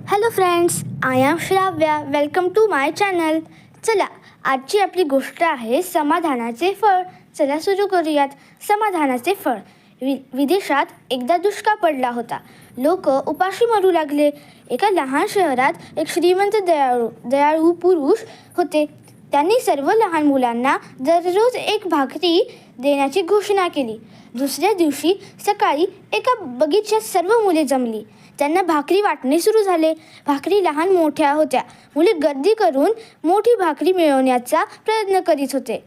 Hello friends, I am Shravya. Welcome to my channel. चला, आजची आपली गोष्ट आहे समाधानाचे फळ. चला सुरू करूयात. समाधानाचे फळ. विदेशात एकदा दुष्काळ पडला होता. लोक उपाशी मरू लागले. एका लहान शहरात एक श्रीमंत दयाळू पुरुष होते. त्यांनी सर्व लहान मुलांना दररोज एक भाकरी देण्याची घोषणा केली. दुसऱ्या दिवशी सकाळी एका बगीच्यात सर्व मुले जमली. त्यांना भाकरी वाटणे सुरू झाले. भाकरी लहान मोठ्या होत्या. मुले गर्दी करून मोठी भाकरी मिळवण्याचा प्रयत्न करीत होते.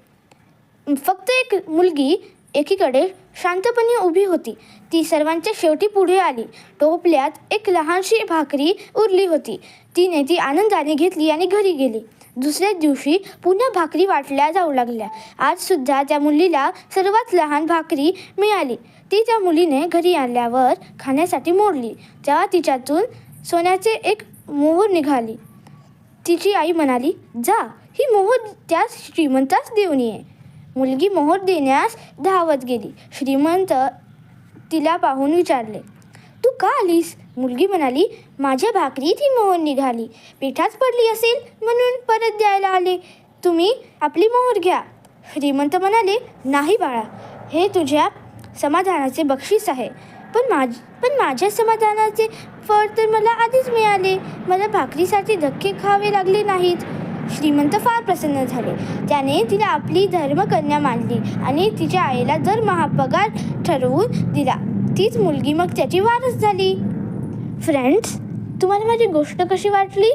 फक्त एक मुलगी एकीकडे शांतपणे उभी होती. ती सर्वांच्या शेवटी पुढे आली. टोपल्यात एक लहानशी भाकरी उरली होती. तिने ती आनंदाने घेतली आणि घरी गेली. दुसऱ्या दिवशी पुन्हा भाकरी वाटल्या जाऊ लागल्या. आज सुद्धा त्या मुलीला सर्वात लहान भाकरी मिळाली. ती त्या मुलीने घरी आल्यावर खाण्यासाठी मोडली. तेव्हा तिच्यातून सोन्याचे एक मोहर निघाली. तिची आई म्हणाली, जा, ही मोहर त्या श्रीमंतास देऊन ये. मुलगी मोहर देण्यास धावत गेली. श्रीमंत तिला पाहून विचारले, तू का आलीस? मुलगी म्हणाली, माझ्या भाकरीत ही मोहर निघाली. पिठाच पडली असेल म्हणून परत द्यायला आले. तुम्ही आपली मोहर घ्या. श्रीमंत म्हणाले, नाही बाळा, हे तुझ्या समाधानाचे बक्षीस आहे. पण माझ्या समाधानाचे फळ तर मला आधीच मिळाले. मला भाकरीसाठी धक्के खावे लागले नाहीत. श्रीमंत फार प्रसन्न झाले. त्याने तिला आपली धर्मकन्या मानली आणि तिच्या आईला दरमहा पगार ठरवून दिला. तीच मुलगी मग त्याची वारस झाली. फ्रेंड्स, तुम्हाला माझी गोष्ट कशी वाटली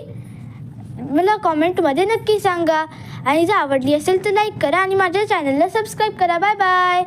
मला कॉमेंटमध्ये नक्की सांगा. आणि जर आवडली असेल तर लाईक करा आणि माझ्या चॅनलला सबस्क्राईब करा. Bye bye.